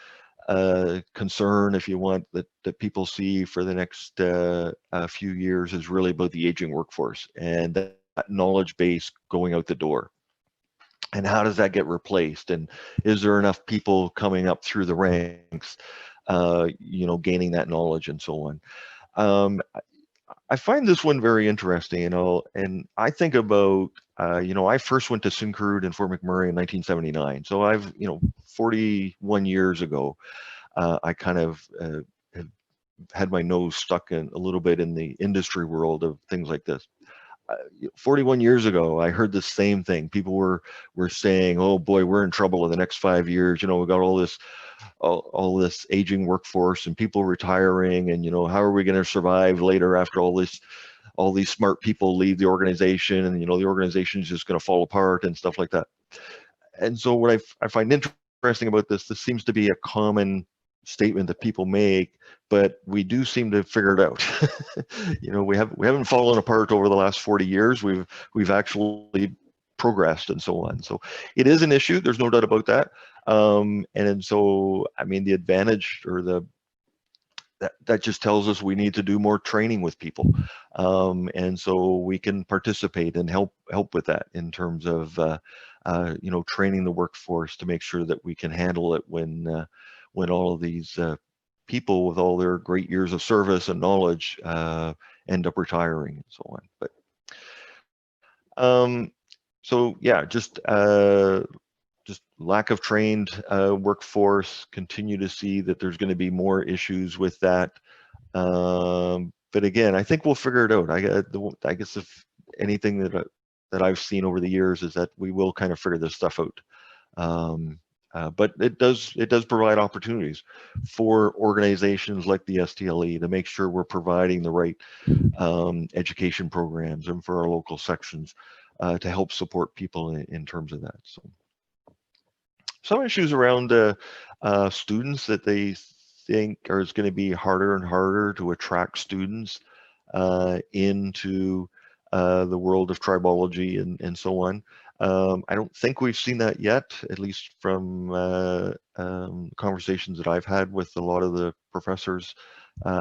B: concern, if you want, that people see for the next few years is really about the aging workforce and that knowledge base going out the door. And how does that get replaced? And is there enough people coming up through the ranks, you know, gaining that knowledge and so on? I find this one very interesting, you know, and I think about, you know, I first went to Syncrude in Fort McMurray in 1979. So I've, you know, 41 years ago, I kind of have had my nose stuck in a little bit in the industry world of things like this. 41 years ago, I heard the same thing. People were saying, "Oh boy, we're in trouble in the next 5 years. You know, we got all this aging workforce and people retiring, and you know, how are we going to survive later after all these smart people leave the organization, and you know, the organization is just going to fall apart and stuff like that." And so what I find interesting about this seems to be a common statement that people make, but we do seem to figure it out. You know, we haven't fallen apart over the last 40 years. We've actually progressed and so on. So it is an issue. There's no doubt about that. And so, I mean, the advantage or that just tells us we need to do more training with people. And so we can participate and help with that in terms of, you know, training the workforce to make sure that we can handle it when all of these people with all their great years of service and knowledge end up retiring and so on. But so yeah, just lack of trained workforce. Continue to see that there's going to be more issues with that. But again, I think we'll figure it out. I guess if anything that I've seen over the years is that we will kind of figure this stuff out. But it does provide opportunities for organizations like the STLE to make sure we're providing the right education programs, and for our local sections to help support people in terms of that. So some issues around students that they think is going to be harder and harder to attract students into the world of tribology and so on. I don't think we've seen that yet, at least from conversations that I've had with a lot of the professors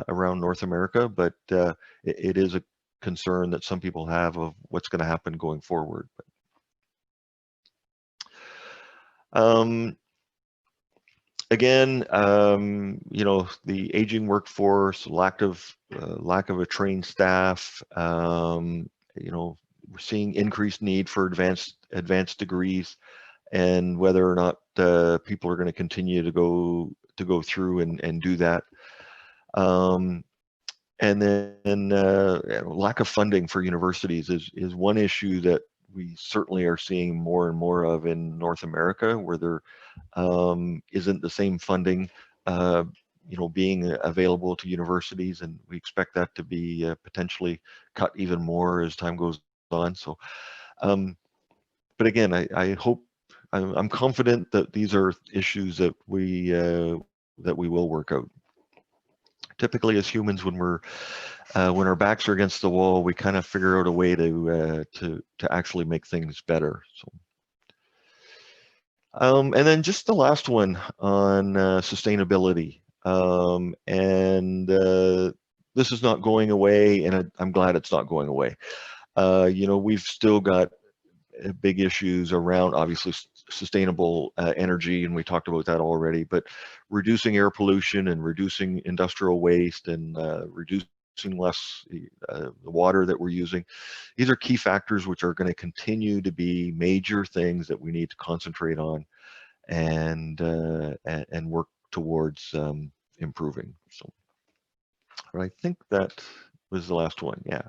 B: around North America, but it is a concern that some people have of what's going to happen going forward. Again, you know, the aging workforce, lack of a trained staff, you know, we're seeing increased need for advanced degrees, and whether or not people are going to continue to go through and do that. And then lack of funding for universities is one issue that we certainly are seeing more and more of in North America, where there isn't the same funding you know, being available to universities, and we expect that to be potentially cut even more as time goes on. So but again, I'm confident that these are issues that we will work out. Typically, as humans, when our backs are against the wall, we kind of figure out a way to actually make things better. So and then just the last one on sustainability, and this is not going away, and I'm glad it's not going away. You know, we've still got big issues around, obviously, sustainable energy, and we talked about that already, but reducing air pollution and reducing industrial waste and reducing less the water that we're using. These are key factors which are going to continue to be major things that we need to concentrate on and work towards improving. So I think that was the last one. Yeah.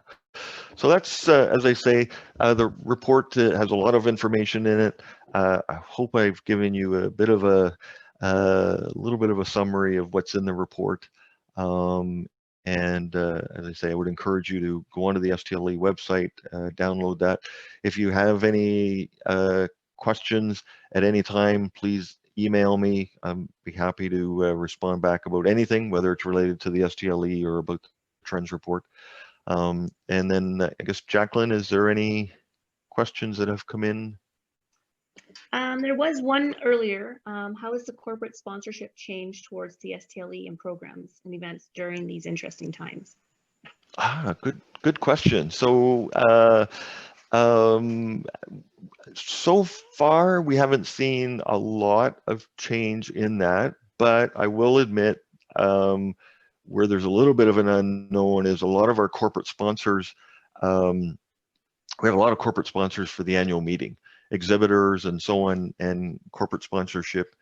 B: So that's, as I say, the report has a lot of information in it. I hope I've given you a bit of little bit of a summary of what's in the report. And as I say, I would encourage you to go onto the STLE website, download that. If you have any questions at any time, please email me. I'd be happy to respond back about anything, whether it's related to the STLE or about the trends report. And then I guess, Jacqueline, is there any questions that have come in?
A: There was one earlier. How has the corporate sponsorship changed towards the STLE and programs and events during these interesting times?
B: Good question. So so far we haven't seen a lot of change in that, but I will admit where there's a little bit of an unknown is a lot of our corporate sponsors. We have a lot of corporate sponsors for the annual meeting, exhibitors and so on, and corporate sponsorship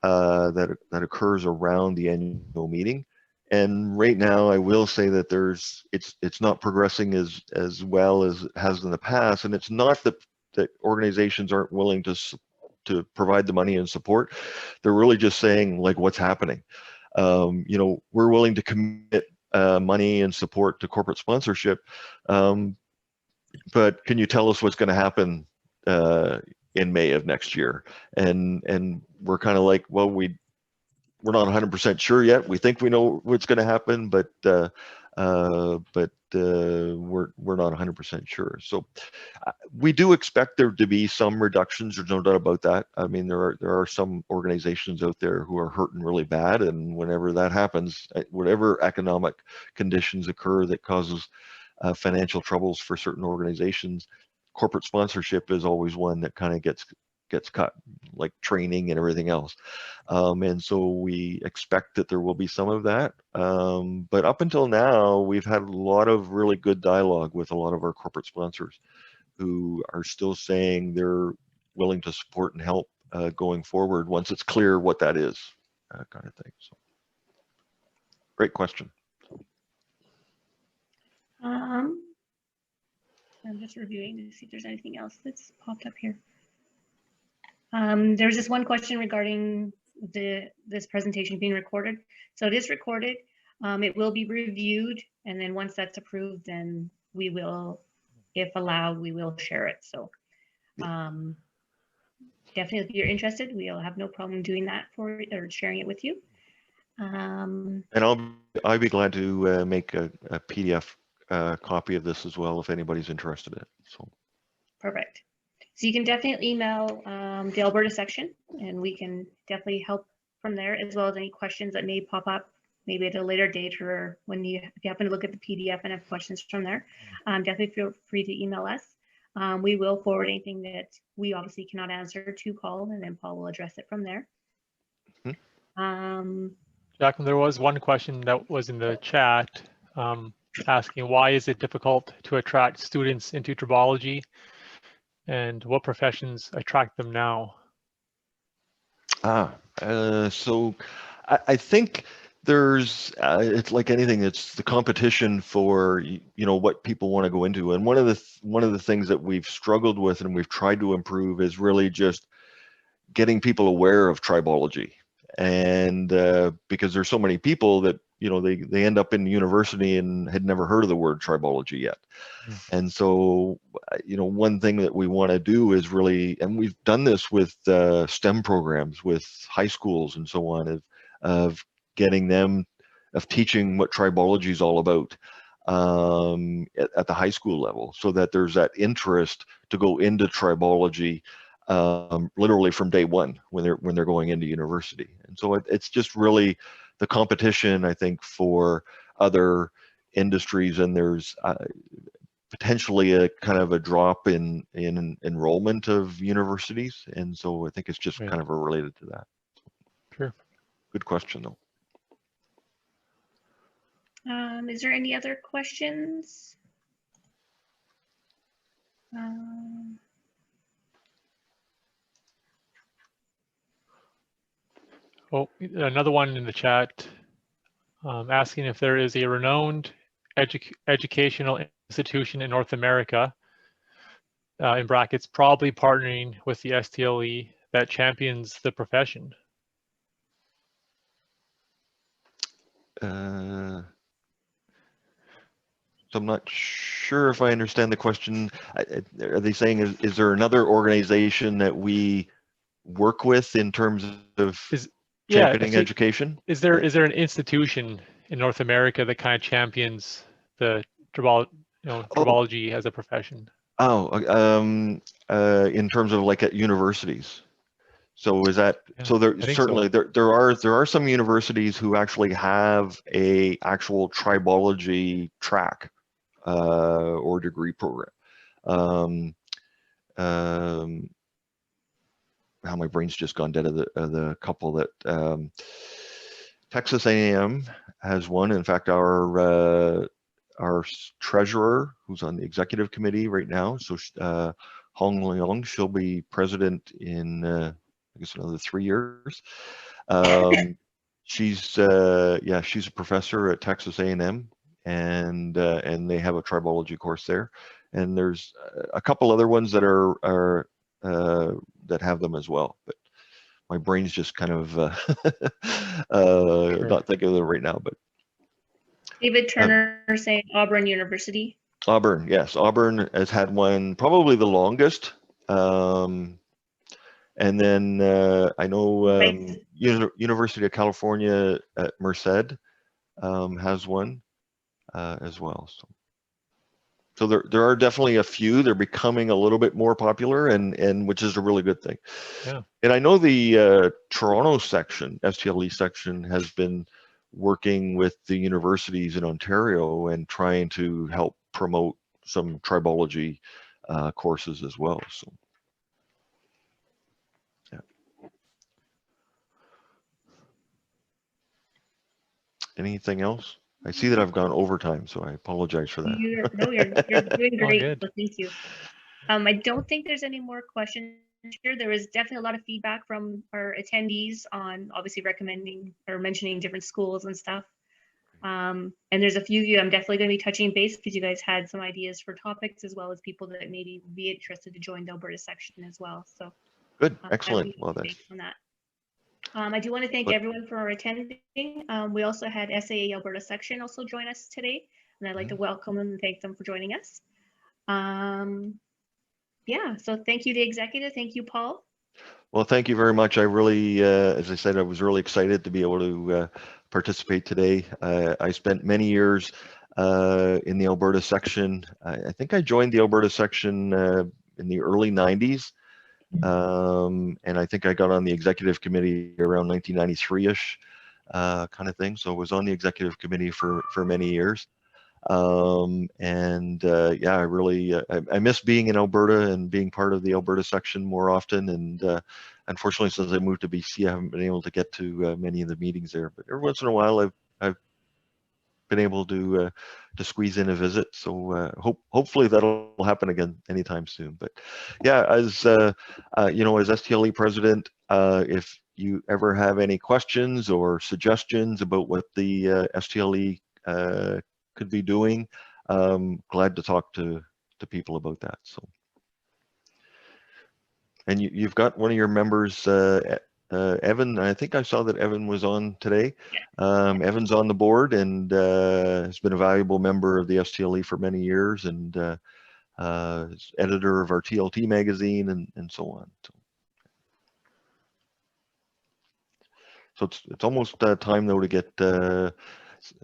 B: that occurs around the annual meeting. And right now, I will say that it's not progressing as well as it has in the past. And it's not that organizations aren't willing to provide the money and support. They're really just saying, like, what's happening. You know, we're willing to commit money and support to corporate sponsorship, but can you tell us what's going to happen in May of next year? And we're kind of like, well, we're not 100% sure yet. We think we know what's going to happen, but we're not 100% sure. So we do expect there to be some reductions. There's no doubt about that. I mean, there are some organizations out there who are hurting really bad, and whenever that happens, whatever economic conditions occur that causes financial troubles for certain organizations, corporate sponsorship is always one that kind of gets cut, like training and everything else. And so we expect that there will be some of that. But up until now, we've had a lot of really good dialogue with a lot of our corporate sponsors who are still saying they're willing to support and help going forward once it's clear what that is, kind of thing. So, great question.
A: I'm just reviewing to see if there's anything else that's popped up here. There's just one question regarding this presentation being recorded. So it is recorded. It will be reviewed, and then once that's approved, then we will, if allowed, we will share it. So definitely, if you're interested, we'll have no problem doing that or sharing it with you.
B: And I'll be glad to make a PDF copy of this as well if anybody's interested in it. So
A: perfect. So you can definitely email the Alberta section, and we can definitely help from there, as well as any questions that may pop up, maybe at a later date, or when if you happen to look at the PDF and have questions from there. Definitely feel free to email us. We will forward anything that we obviously cannot answer to Paul, and then Paul will address it from there.
C: Jacqueline, there was one question that was in the chat asking, why is it difficult to attract students into tribology, and what professions attract them now?
B: So I think there's it's like anything, it's the competition for, you know, what people want to go into. And one of the things that we've struggled with and we've tried to improve is really just getting people aware of tribology. And because there's so many people that, you know, they end up in university and had never heard of the word tribology yet. And so, you know, one thing that we want to do is really, and we've done this with STEM programs with high schools and so on, of getting them, of teaching what tribology is all about at the high school level, so that there's that interest to go into tribology literally from day one when they're going into university. And so it's just really the competition, I think, for other industries, and there's potentially a kind of a drop in enrollment of universities, and so I think it's just kind of related to that.
C: Sure.
B: Good question, though.
A: Is there any other questions?
C: Oh, another one in the chat asking if there is a renowned educational institution in North America, in brackets, probably partnering with the STLE, that champions the profession.
B: So I'm not sure if I understand the question. Are they saying, is there another organization that we work with in terms of championing education?
C: Is there an institution in North America that kind of champions the tribology as a profession?
B: In terms of like at universities. So is that, so there certainly so. there are some universities who actually have a actual tribology track or degree program. How my brain's just gone dead of the couple that Texas A&M has one. In fact, our treasurer, who's on the executive committee right now, so Hong Leong, she'll be president in I guess another 3 years. She's yeah, she's a professor at Texas A&M, and they have a tribology course there. And there's a couple other ones that are that have them as well. But my brain's just kind of
C: Sure.
B: not thinking of them right now. But
A: David Turner saying Auburn University.
B: Auburn, yes, Auburn has had one probably the longest. And then I know
A: Right.
B: University of California at Merced has one as well. So there are definitely a few. They're becoming a little bit more popular, and which is a really good thing.
C: Yeah.
B: And I know the Toronto section, STLE section, has been working with the universities in Ontario and trying to help promote some tribology courses as well. So. Anything else? I see that I've gone overtime, so I apologize for that.
A: You're doing
C: All
A: great.
C: good.
A: So thank you. I don't think there's any more questions here. There was definitely a lot of feedback from our attendees on obviously recommending or mentioning different schools and stuff. And there's a few of you I'm definitely going to be touching base because you guys had some ideas for topics as well as people that maybe be interested to join the Alberta section as well. So
B: Good, excellent.
A: Well,
B: that's
A: on that. I do want to thank everyone for attending. We also had SAA Alberta section also join us today, and I'd like to welcome them and thank them for joining us. Yeah, so thank you, the executive. Thank you, Paul.
B: Well, thank you very much. I really, as I said, I was really excited to be able to participate today. I spent many years in the Alberta section. I think I joined the Alberta section in the early 90s. And I think I got on the executive committee around 1993-ish kind of thing. So I was on the executive committee for many years. Yeah, I really, I miss being in Alberta and being part of the Alberta section more often. And unfortunately, since I moved to BC, I haven't been able to get to many of the meetings there. But every once in a while, I've been able to squeeze in a visit. So hopefully that'll happen again anytime soon. But yeah, as you know, as STLE president, if you ever have any questions or suggestions about what the STLE could be doing, glad to talk to people about that. So, and you've got one of your members, Evan. I think I saw that Evan was on today. Evan's on the board and has been a valuable member of the STLE for many years, and is editor of our TLT magazine and so on. So it's almost time though to get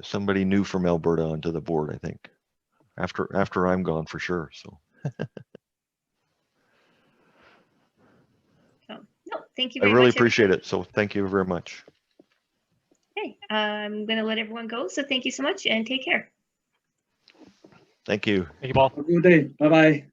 B: somebody new from Alberta onto the board, I think, after I'm gone for sure. So.
A: No, thank you
B: I
A: very
B: really
A: much.
B: appreciate it. So thank you very much.
A: Okay, I'm going to let everyone go. So thank you so much and take care.
B: Thank you.
C: Thank you, Paul.
E: Have a good day. Bye-bye.